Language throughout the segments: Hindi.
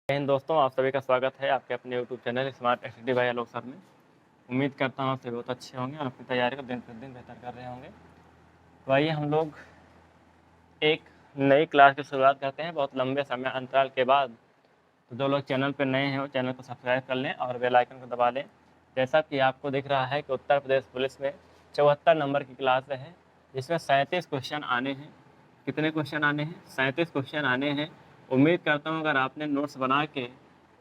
जय हिंद दोस्तों, आप सभी का स्वागत है आपके अपने YouTube channel smart activity by Alok sir में। उम्मीद करता हूँ आप सभी बहुत अच्छे होंगे और अपनी तैयारी को दिन प्रतिदिन बेहतर कर रहे होंगे। तो आइए हम लोग एक नई क्लास की शुरुआत करते हैं बहुत लंबे समय अंतराल के बाद। तो जो लोग चैनल पर नए हैं वो चैनल को सब्सक्राइब कर लें और बेल आइकन को दबा लें। जैसा कि आपको दिख रहा है कि उत्तर प्रदेश पुलिस में 74 नंबर की क्लास है, जिसमें 37 क्वेश्चन आने हैं। कितने क्वेश्चन आने हैं? 37 क्वेश्चन आने हैं। उम्मीद करता हूँ अगर आपने नोट्स बना के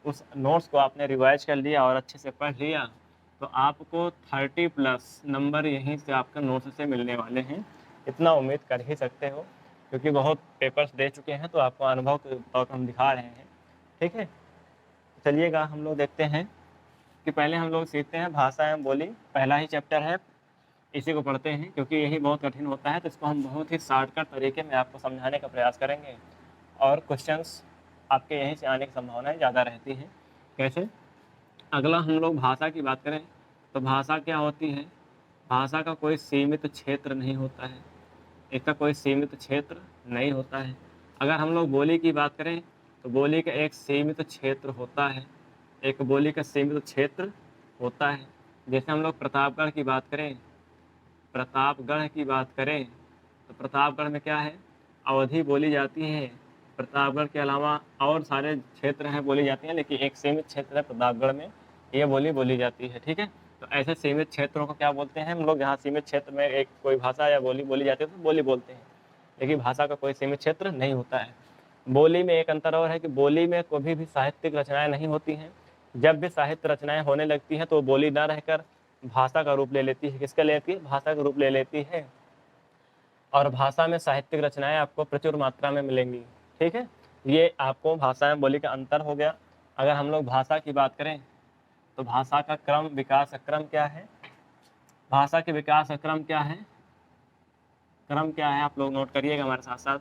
उस नोट्स को आपने रिवाइज कर लिया और अच्छे से पढ़ लिया तो आपको 30+ नंबर यहीं से आपके नोट्स से मिलने वाले हैं। इतना उम्मीद कर ही सकते हो क्योंकि बहुत पेपर्स दे चुके हैं, तो आपको अनुभव के तौर पर हम दिखा रहे हैं। ठीक है, चलिएगा हम लोग देखते हैं कि पहले हम लोग सीखते हैं भाषा एवं बोली। पहला ही चैप्टर है, इसी को पढ़ते हैं क्योंकि यही बहुत कठिन होता है, तो इसको हम बहुत ही शॉर्टकट तरीके में आपको समझाने का प्रयास करेंगे और क्वेश्चंस आपके यहीं से आने की संभावनाएं ज़्यादा रहती हैं। कैसे? अगला हम लोग भाषा की बात करें तो भाषा क्या होती है? भाषा का कोई सीमित क्षेत्र नहीं होता है, इसका कोई सीमित क्षेत्र नहीं होता है। अगर हम लोग बोली की बात करें तो बोली का एक सीमित क्षेत्र होता है, एक बोली का सीमित क्षेत्र होता है। जैसे हम लोग प्रतापगढ़ की बात करें, प्रतापगढ़ की बात करें तो प्रतापगढ़ में क्या है? अवधी बोली जाती है। प्रतापगढ़ के अलावा और सारे क्षेत्र हैं बोली जाती हैं, लेकिन एक सीमित क्षेत्र है प्रतापगढ़ में, ये बोली बोली जाती है। ठीक है, तो ऐसे सीमित क्षेत्रों को क्या बोलते हैं हम लोग? जहाँ सीमित क्षेत्र में एक कोई भाषा या बोली बोली जाती है तो बोली बोलते हैं, लेकिन भाषा का कोई सीमित क्षेत्र नहीं होता है। बोली में एक अंतर और है कि बोली में कभी भी साहित्यिक रचनाएं नहीं होती हैं। जब भी साहित्य रचनाएं होने लगती हैं तो बोली न रहकर भाषा का रूप ले लेती है। किसका लेती है? भाषा का रूप ले लेती है। और भाषा में साहित्यिक रचनाएं आपको प्रचुर मात्रा में मिलेंगी। ठीक है, ये आपको भाषा में बोली का अंतर हो गया। अगर हम लोग भाषा की बात करें तो भाषा का क्रम विकास क्रम क्या है? भाषा के विकास का क्रम क्या है? क्रम क्या है आप लोग नोट करिएगा हमारे साथ साथ।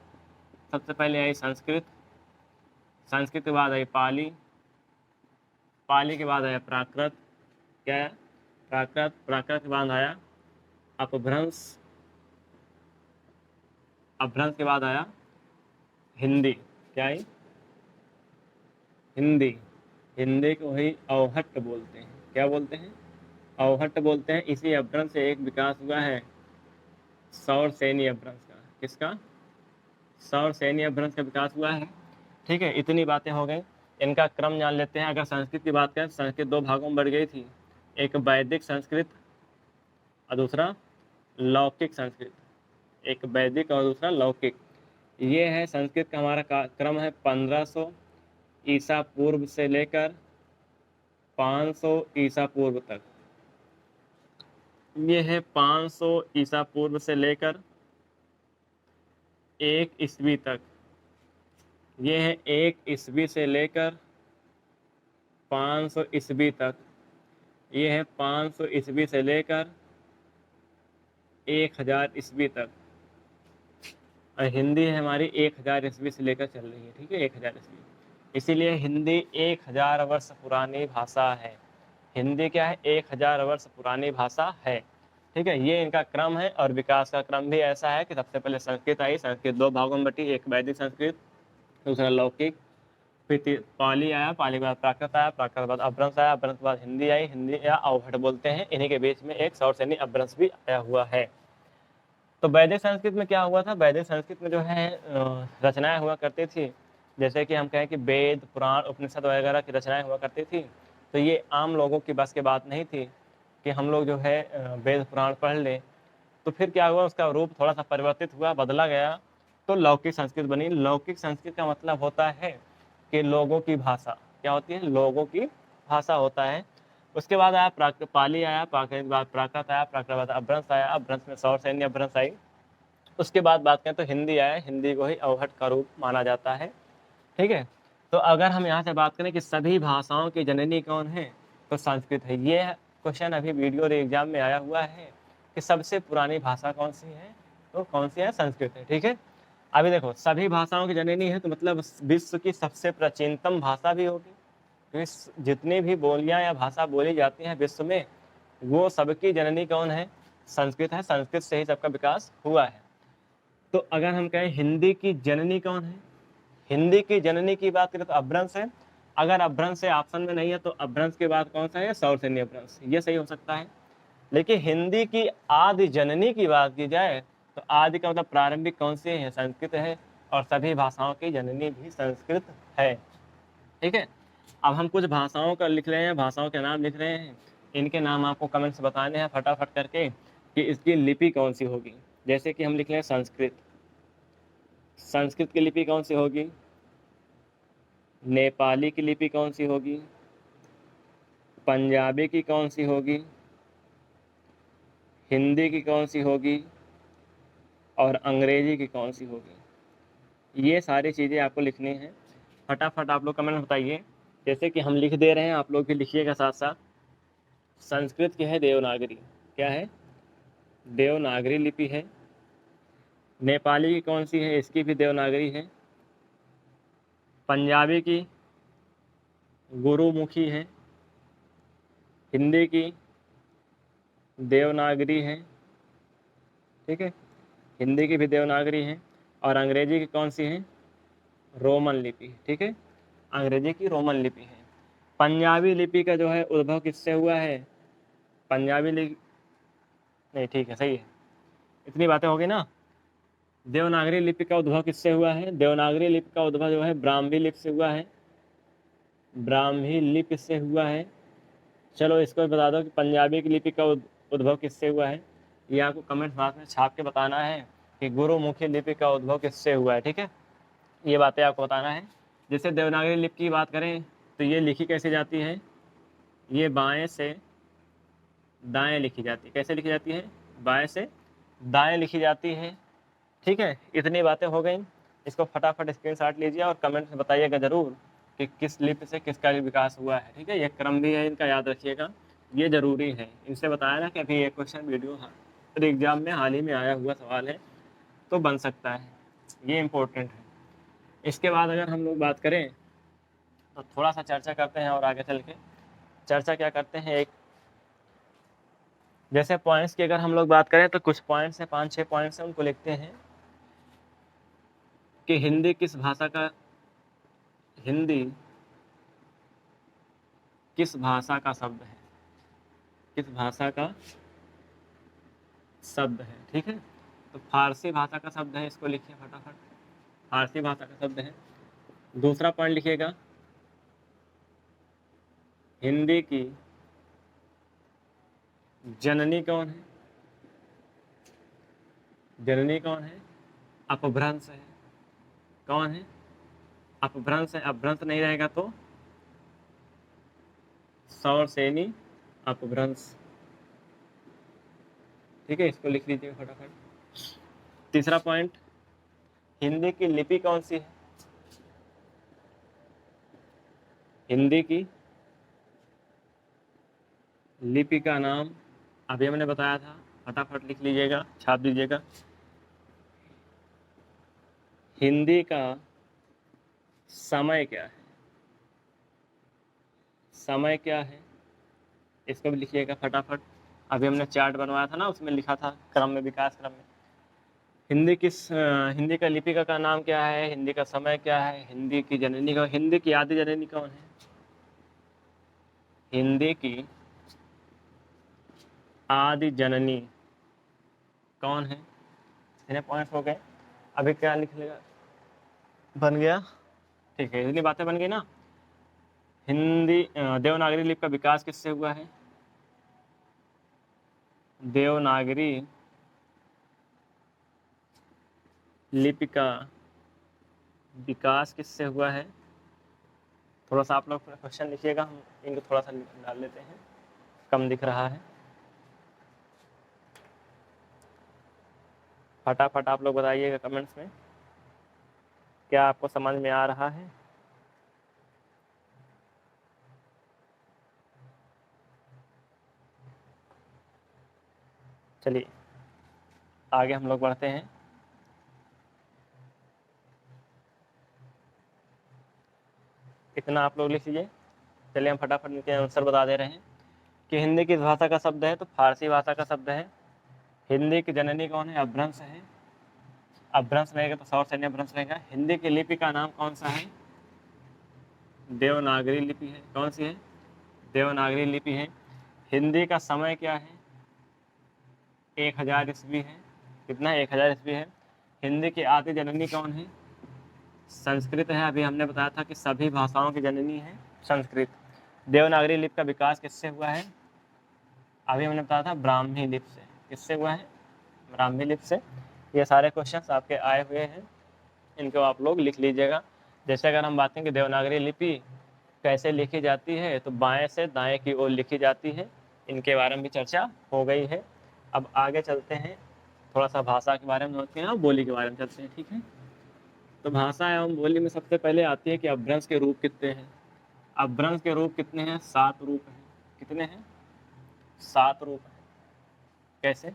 सबसे पहले आई संस्कृत, संस्कृत के बाद आई पाली, पाली के बाद आया प्राकृत, क्या है? प्राकृत, प्राकृत के बाद आया अपभ्रंश, अपभ्रंश के बाद आया हिंदी, क्या है? हिंदी, हिंदी को ही अवहट्ट बोलते हैं। क्या बोलते हैं? अवहट्ट बोलते हैं। इसी अपभ्रंश से एक विकास हुआ है सौर सैनी अपभ्रंश का। किसका? सौर सैनी अपभ्रंश का विकास हुआ है। ठीक है, इतनी बातें हो गई। इनका क्रम जान लेते हैं। अगर संस्कृत की बात करें, संस्कृत दो भागों में बढ़ गई थी, एक वैदिक संस्कृत और दूसरा लौकिक संस्कृत। एक वैदिक और दूसरा लौकिक। ये है संस्कृत का हमारा क्रम है 1500 ईसा पूर्व से लेकर 500 ईसा पूर्व तक। ये है 500 ईसा पूर्व से लेकर 1 ईस्वी तक। ये है 1 ईस्वी से लेकर 500 ईस्वी तक। ये है 500 ईस्वी से लेकर 1000 ईस्वी तक। और हिंदी है हमारी 1000 ईस्वी से लेकर चल रही है। ठीक है, 1000 ईस्वी। इसीलिए हिंदी 1000 वर्ष पुरानी भाषा है। हिंदी क्या है? 1000 वर्ष पुरानी भाषा है। ठीक है, ये इनका क्रम है और विकास का क्रम भी ऐसा है कि सबसे पहले संस्कृत आई। संस्कृत दो भागों में बटी, एक वैदिक संस्कृत, दूसरा लौकिक, फिर पाली आया, पाली के बाद प्राकृत आया, प्राकृत के बाद अपभ्रंश आया, अपभ्रंश के बाद हिंदी आई, हिंदी या अवहट बोलते हैं। इन्हीं के बीच में एक सौर सैनी अपभ्रंश भी आया हुआ है। तो वैदिक संस्कृत में क्या हुआ था? वैदिक संस्कृत में जो है रचनाएं हुआ करती थी, जैसे कि हम कहें कि वेद, पुराण, उपनिषद वगैरह की रचनाएं हुआ करती थी। तो ये आम लोगों की बस की बात नहीं थी कि हम लोग जो है वेद पुराण पढ़ लें। तो फिर क्या हुआ? उसका रूप थोड़ा सा परिवर्तित हुआ, बदला गया, तो लौकिक संस्कृत बनी। लौकिक संस्कृत का मतलब होता है कि लोगों की भाषा। क्या होती है? लोगों की भाषा होता है। उसके बाद आया पाली आया, पाली के बाद प्राकृत आया, प्राकृत के बाद अपभ्रंश आया, अपभ्रंश में सौर सैन्य अपभ्रंश आई। उसके बाद बात करें तो हिंदी आया, हिंदी को ही अवहट का रूप माना जाता है। ठीक है, तो अगर हम यहाँ से बात करें कि सभी भाषाओं की जननी कौन है, तो संस्कृत है। ये क्वेश्चन अभी वीडियो एग्जाम में आया हुआ है कि सबसे पुरानी भाषा कौन सी है, तो कौन सी है? संस्कृत है। ठीक है, अभी देखो सभी भाषाओं की जननी है तो मतलब विश्व की सबसे प्राचीनतम भाषा भी होगी, क्योंकि जितनी भी बोलियां या भाषा बोली जाती हैं विश्व में, वो सबकी जननी कौन है? संस्कृत है। संस्कृत से ही सबका विकास हुआ है। तो अगर हम कहें हिंदी की जननी कौन है, हिंदी की जननी की बात करें तो अपभ्रंश है। अगर अपभ्रंश से ऑप्शन में नहीं है तो अपभ्रंश के बाद कौन सा है? सौरसेनी अपभ्रंश, ये सही हो सकता है। लेकिन हिंदी की आदि जननी की बात की जाए तो आदि का मतलब प्रारंभिक कौन सी है? संस्कृत है, और सभी भाषाओं की जननी भी संस्कृत है। ठीक है, अब हम कुछ भाषाओं का लिख रहे हैं, भाषाओं के नाम लिख रहे हैं, इनके नाम आपको कमेंट्स बताने हैं फटाफट करके कि इसकी लिपि कौन सी होगी। जैसे कि हम लिख रहे हैं संस्कृत, संस्कृत की लिपि कौन सी होगी? नेपाली की लिपि कौन सी होगी? पंजाबी की कौन सी होगी? हिंदी की कौन सी होगी? और अंग्रेजी की कौन सी होगी? ये सारी चीज़ें आपको लिखनी है। फटाफट आप लोग कमेंट बताइए, जैसे कि हम लिख दे रहे हैं आप लोग भी लिखिएगा साथ साथ। संस्कृत की है देवनागरी, क्या है? देवनागरी लिपि है। नेपाली की कौन सी है? इसकी भी देवनागरी है। पंजाबी की गुरुमुखी है। हिंदी की देवनागरी है। ठीक है, हिंदी की भी देवनागरी है। और अंग्रेजी की कौन सी है? रोमन लिपि। ठीक है, अंग्रेजी की रोमन लिपि है। पंजाबी लिपि का जो है उद्भव किससे हुआ है? पंजाबी लिपि नहीं, ठीक है, सही है, इतनी बातें हो गई ना। देवनागरी लिपि का उद्भव किससे हुआ है? देवनागरी लिपि का उद्भव जो है ब्राह्मी लिपि से हुआ है। ब्राह्मी लिपि से हुआ है। चलो इसको भी बता दो कि पंजाबी की लिपि का उद्भव किससे हुआ है। ये आपको कमेंट बॉक्स में छाप के बताना है कि गुरुमुखी लिपि का उद्भव किससे हुआ है। ठीक है, ये बातें आपको बताना है। जैसे देवनागरी लिपि की बात करें तो ये लिखी कैसे जाती है? ये बाएं से दाएं लिखी जाती है। कैसे लिखी जाती है? बाएं से दाएं लिखी जाती है। ठीक है, इतनी बातें हो गई। इसको फटाफट स्क्रीनशॉट लीजिए और कमेंट में बताइएगा ज़रूर कि किस लिपि से किसका विकास हुआ है। ठीक है, ये क्रम भी है इनका, याद रखिएगा, ये ज़रूरी है। इनसे बताया ना कि अभी एक क्वेश्चन वीडियो एग्जाम में हाल ही में आया हुआ सवाल है, तो बन सकता है, ये इम्पोर्टेंट है। इसके बाद अगर हम लोग बात करें तो थोड़ा सा चर्चा करते हैं, और आगे चल के चर्चा क्या करते हैं, एक जैसे पॉइंट्स की अगर हम लोग बात करें तो कुछ पॉइंट्स हैं, 5-6 पॉइंट्स हैं, उनको लिखते हैं कि हिंदी किस भाषा का शब्द है? किस भाषा का शब्द है? ठीक है, तो फारसी भाषा का शब्द है, इसको लिखिए फटाफट, फारसी भाषा का शब्द है। दूसरा पॉइंट लिखिएगा, हिंदी की जननी कौन है? जननी कौन है? अपभ्रंश है। कौन है? अपभ्रंश है। अपभ्रंश नहीं रहेगा तो सौरसेनी अपभ्रंश। ठीक है, इसको लिख लीजिए फटाफट। तीसरा पॉइंट, हिंदी की लिपि कौन सी है? हिंदी की लिपि का नाम अभी हमने बताया था, फटाफट लिख लीजिएगा, छाप दीजिएगा। हिंदी का समय क्या है? समय क्या है? इसको भी लिखिएगा फटाफट। अभी हमने चार्ट बनवाया था ना, उसमें लिखा था क्रम में, विकास क्रम में। हिंदी का लिपि का नाम क्या है? हिंदी का समय क्या है? हिंदी की जननी का, हिंदी की आदि जननी कौन है? हिंदी की आदि जननी कौन है? इतने पॉइंट्स हो गए। अभी क्या लिख लेगा? बन गया, ठीक है, इतनी बातें बन गई ना। हिंदी देवनागरी लिपि का विकास किससे हुआ है? देवनागरी लिपि का विकास किससे हुआ है? थोड़ा सा आप लोग क्वेश्चन लिखिएगा, हम इनको थोड़ा सा डाल लेते हैं, कम दिख रहा है। फटाफट आप लोग बताइएगा कमेंट्स में, क्या आपको समझ में आ रहा है? चलिए आगे हम लोग बढ़ते हैं। इतना आप लोग लिख लीजिए। चलिए हम फटाफट इनके आंसर बता दे रहे हैं कि हिंदी किस भाषा का शब्द है, तो फारसी भाषा का शब्द है। हिंदी की जननी कौन है? अपभ्रंश है। अपभ्रंश रहेगा तो सौरसेनी अपभ्रंश रहेगा। हिंदी की लिपि का नाम कौन सा है? देवनागरी लिपि है। कौन सी है? देवनागरी लिपि है। हिंदी का समय क्या है? 1000 ईस्वी है। कितना है? 1000 ईस्वी है। हिंदी की आदि जननी कौन है? संस्कृत है। अभी हमने बताया था कि सभी भाषाओं की जननी है संस्कृत। देवनागरी लिपि का विकास किससे हुआ है? अभी हमने बताया था ब्राह्मी लिपि से। किससे हुआ है? ब्राह्मी लिपि से। ये सारे क्वेश्चंस आपके आए हुए हैं, इनको आप लोग लिख लीजिएगा। जैसे अगर हम बात करें कि देवनागरी लिपि कैसे लिखी जाती है, तो बाएं से दाएं की ओर लिखी जाती है। इनके बारे में भी चर्चा हो गई है। अब आगे चलते हैं, थोड़ा सा भाषा के बारे में समझते हैं और बोली के बारे में चलते हैं। ठीक है, तो भाषा एवं बोली में सबसे पहले आती है कि अपभ्रंश के रूप कितने हैं। अपभ्रंश के रूप कितने हैं? 7 रूप हैं। कितने हैं? 7 रूप हैं। कैसे?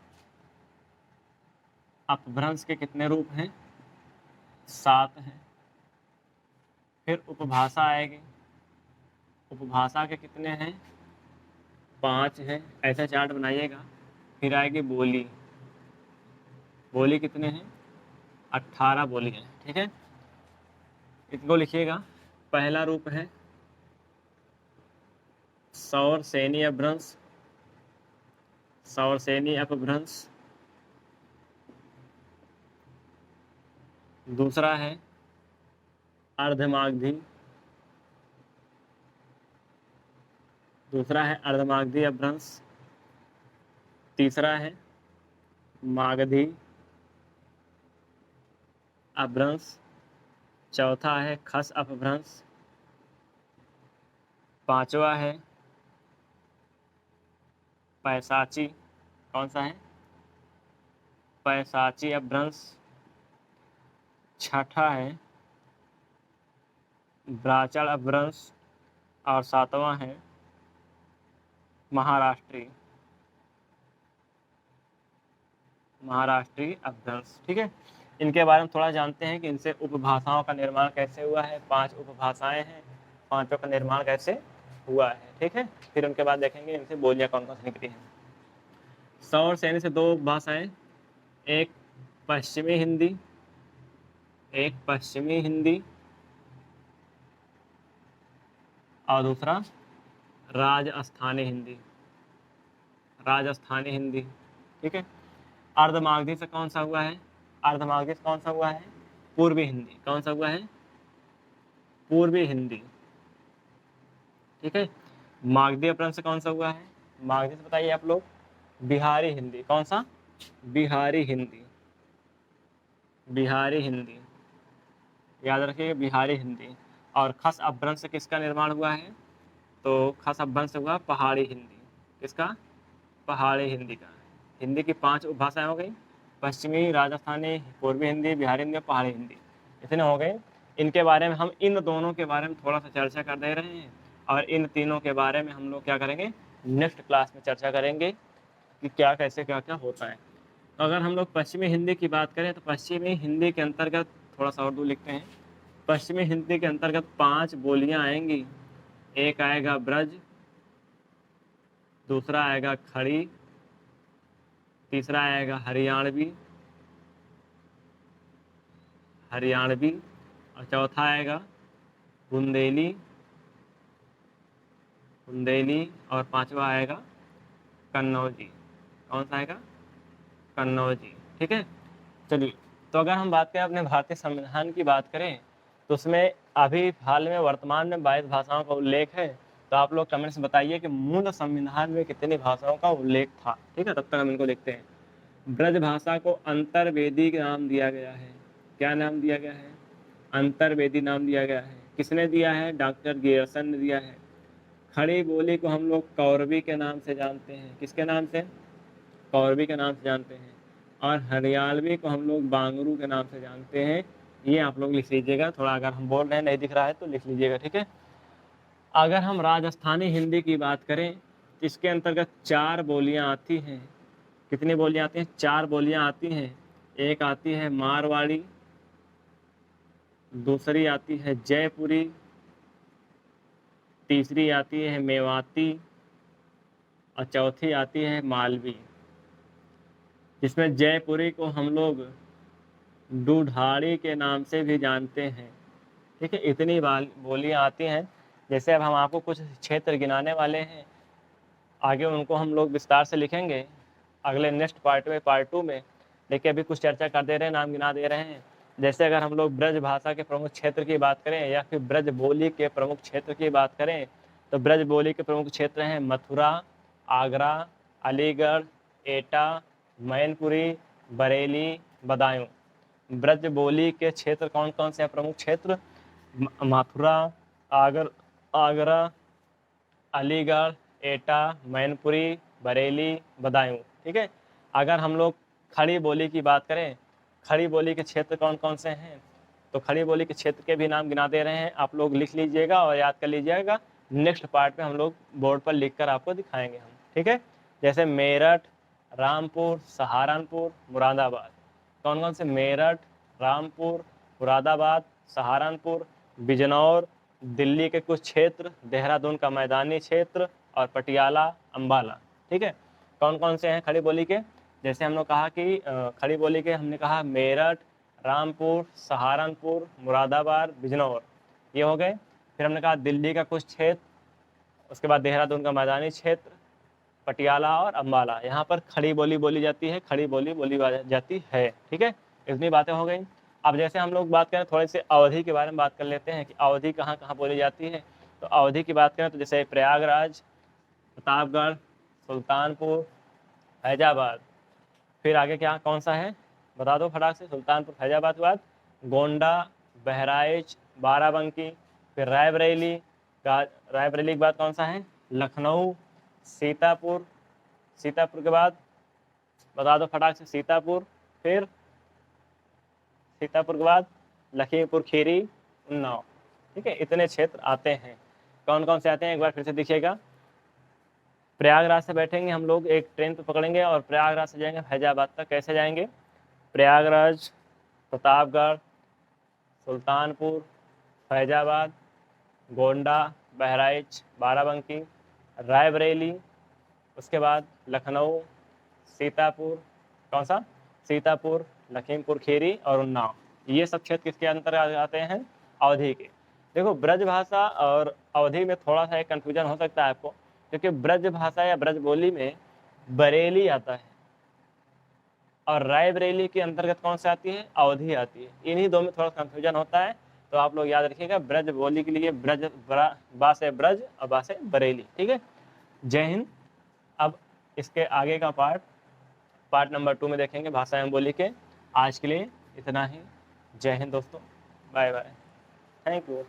अपभ्रंश के कितने रूप हैं? 7 हैं। फिर उपभाषा आएगी। उपभाषा के कितने हैं? 5 हैं। ऐसा चार्ट बनाइएगा। फिर आएगी बोली। बोली कितने हैं? 18 बोली हैं। ठीक है, इनको लिखिएगा। पहला रूप है सौर सैनी अपभ्रंश। सौर सैनी अपभ्रंश। दूसरा है अर्धमागधी। दूसरा है अर्धमागधी अपभ्रंश। तीसरा है मागधी अपभ्रंश। चौथा है खस अपभ्रंश। पांचवा है पैसाची। कौन सा है? पैसाची अपभ्रंश। छठा है ब्राचल अपभ्रंश। और सातवां है महाराष्ट्री। महाराष्ट्री अपभ्रंश। ठीक है, इनके बारे में थोड़ा जानते हैं कि इनसे उपभाषाओं का निर्माण कैसे हुआ है। 5 उपभाषाएं हैं, 5 का निर्माण कैसे हुआ है। ठीक है, फिर उनके बाद देखेंगे इनसे बोलियां कौन कौन सी निकली हैं। सौर सैनी से 2 उपभाषाएं, एक पश्चिमी हिंदी, एक पश्चिमी हिंदी और दूसरा राजस्थानी हिंदी। राजस्थानी हिंदी। ठीक है, अर्धमागधी से कौन सा हुआ है? अर्धमागधी से कौन सा हुआ है? पूर्वी हिंदी। कौन सा हुआ है? पूर्वी हिंदी। ठीक है, मागधी अपभ्रंश से कौन सा हुआ है? मागधी से बताइए आप लोग। बिहारी हिंदी। कौन सा? बिहारी हिंदी। बिहारी हिंदी, याद रखिए, बिहारी हिंदी। और खस अपभ्रंश से किसका निर्माण हुआ है? तो खस अपभ्रंश से हुआ पहाड़ी हिंदी। किसका? पहाड़ी हिंदी का। हिंदी की 5 उपभाषाएं हो गई, पश्चिमी, राजस्थानी, पूर्वी हिंदी, बिहारी हिंदी और पहाड़ी हिंदी। इतने हो गए। इनके बारे में हम इन दोनों के बारे में थोड़ा सा चर्चा कर दे रहे हैं, और इन तीनों के बारे में हम लोग क्या करेंगे? नेक्स्ट क्लास में चर्चा करेंगे कि क्या कैसे क्या क्या होता है। तो अगर हम लोग पश्चिमी हिंदी की बात करें, तो पश्चिमी हिंदी के अंतर्गत थोड़ा सा और दूर लिखते हैं। पश्चिमी हिंदी के अंतर्गत 5 बोलियां आएंगी। एक आएगा ब्रज, दूसरा आएगा खड़ी, तीसरा आएगा हरियाणवी, हरियाणवी और चौथा आएगा बुंदेली, बुंदेली और पांचवा आएगा कन्नौजी। कौन सा आएगा? कन्नौजी। ठीक है, चलिए, तो अगर हम बात करें अपने भारतीय संविधान की बात करें, तो उसमें अभी हाल में वर्तमान में 22 भाषाओं का उल्लेख है। तो आप लोग कमेंट्स बताइए कि मूल संविधान में कितनी भाषाओं का उल्लेख था। ठीक है, तब तक हम इनको देखते हैं। ब्रज भाषा को अंतर्वेदी का नाम दिया गया है। क्या नाम दिया गया है? अंतर्वेदी नाम दिया गया है। किसने दिया है? डॉक्टर गियर्सन ने दिया है। खड़ी बोली को हम लोग कौरवी के नाम से जानते हैं। किसके नाम से? कौरवी के नाम से जानते हैं। और हरियाणवी को हम लोग बांगरू के नाम से जानते हैं। ये आप लोग लिख लीजिएगा। थोड़ा अगर हम बोल रहे हैं नहीं दिख रहा है तो लिख लीजिएगा। ठीक है, अगर हम राजस्थानी हिंदी की बात करें, तो इसके अंतर्गत 4 बोलियां आती हैं। कितनी बोलियां आती हैं? 4 बोलियां आती हैं। एक आती है मारवाड़ी, दूसरी आती है जयपुरी, तीसरी आती है मेवाती और चौथी आती है मालवी। जिसमें जयपुरी को हम लोग ढूढ़ाड़ी के नाम से भी जानते हैं। ठीक है, इतनी बोलियां आती हैं। जैसे अब हम आपको कुछ क्षेत्र गिनाने वाले हैं, आगे उनको हम लोग विस्तार से लिखेंगे अगले नेक्स्ट पार्ट में, पार्ट 2 में। लेकिन अभी कुछ चर्चा कर दे रहे हैं, नाम गिना दे रहे हैं। जैसे अगर हम लोग ब्रज भाषा के प्रमुख क्षेत्र की बात करें या फिर ब्रज बोली के प्रमुख क्षेत्र की बात करें, तो ब्रज बोली के प्रमुख क्षेत्र हैं मथुरा, आगरा, अलीगढ़, एटा, मैनपुरी, बरेली, बदायूं। ब्रज बोली के क्षेत्र कौन कौन से हैं प्रमुख क्षेत्र? मथुरा, आगरा, अलीगढ़, एटा, मैनपुरी, बरेली, बदायूं। ठीक है। अगर हम लोग खड़ी बोली की बात करें, खड़ी बोली के क्षेत्र कौन कौन से हैं, तो खड़ी बोली के क्षेत्र के भी नाम गिना दे रहे हैं, आप लोग लिख लीजिएगा और याद कर लीजिएगा। नेक्स्ट पार्ट में हम लोग बोर्ड पर लिखकर आपको दिखाएंगे हम। ठीक है। जैसे मेरठ, रामपुर, सहारनपुर, मुरादाबाद। कौन कौन से? मेरठ, रामपुर, मुरादाबाद, सहारनपुर, बिजनौर, दिल्ली के कुछ क्षेत्र, देहरादून का मैदानी क्षेत्र और पटियाला, अम्बाला। ठीक है। कौन कौन से हैं खड़ी बोली के? जैसे हम लोग कहा कि खड़ी बोली के हमने कहा मेरठ, रामपुर, सहारनपुर, मुरादाबाद, बिजनौर, ये हो गए। फिर हमने कहा दिल्ली का कुछ क्षेत्र, उसके बाद देहरादून का मैदानी क्षेत्र, पटियाला और अम्बाला। यहाँ पर खड़ी बोली बोली जाती है, खड़ी बोली बोली जाती है। ठीक है। इतनी बातें हो गई। अब जैसे हम लोग बात करें थोड़े से अवधि के बारे में बात कर लेते हैं कि अवधि कहाँ कहाँ बोली जाती है। तो अवधि की बात करें तो जैसे प्रयागराज, प्रतापगढ़, सुल्तानपुर, फैजाबाद। फिर आगे क्या कौन सा है बता दो फटाक से? सुल्तानपुर, फैजाबाद के बाद गोंडा, बहराइच, बाराबंकी। फिर रायबरेली, रायबरेली के बाद कौन सा है? लखनऊ, सीतापुर, सीतापुर के बाद बता दो फटाक से? सीतापुर। फिर सीतापुर के बाद लखीमपुर खीरी, उन्नाव। ठीक है। इतने क्षेत्र आते हैं। कौन कौन से आते हैं एक बार फिर से देखिएगा। प्रयागराज से बैठेंगे हम लोग, एक ट्रेन तो पकड़ेंगे और प्रयागराज से जाएंगे फैजाबाद तक। कैसे जाएंगे? प्रयागराज, प्रतापगढ़, सुल्तानपुर, फैजाबाद, गोंडा, बहराइच, बाराबंकी, रायबरेली, उसके बाद लखनऊ, सीतापुर, कौन सा? सीतापुर, लखीमपुर खीरी और उन्नाव। ये सब क्षेत्र किसके अंतर्गत आते हैं? अवधि के। देखो ब्रज भाषा और अवधि में थोड़ा सा एक कन्फ्यूजन हो सकता है आपको, क्योंकि ब्रज भाषा या ब्रज बोली में बरेली आता है और रायबरेली के अंतर्गत कौन सी आती है? अवधि आती है। इन्हीं दो में थोड़ा कन्फ्यूजन होता है, तो आप लोग याद रखिएगा ब्रज बोली के लिए ब्रज, बा से ब्रज और बा से बरेली। ठीक है। जय हिंद। अब इसके आगे का पार्ट नंबर 2 में देखेंगे भाषा एवं बोली के। आज के लिए इतना ही। जय हिंद दोस्तों, बाय बाय, थैंक यू।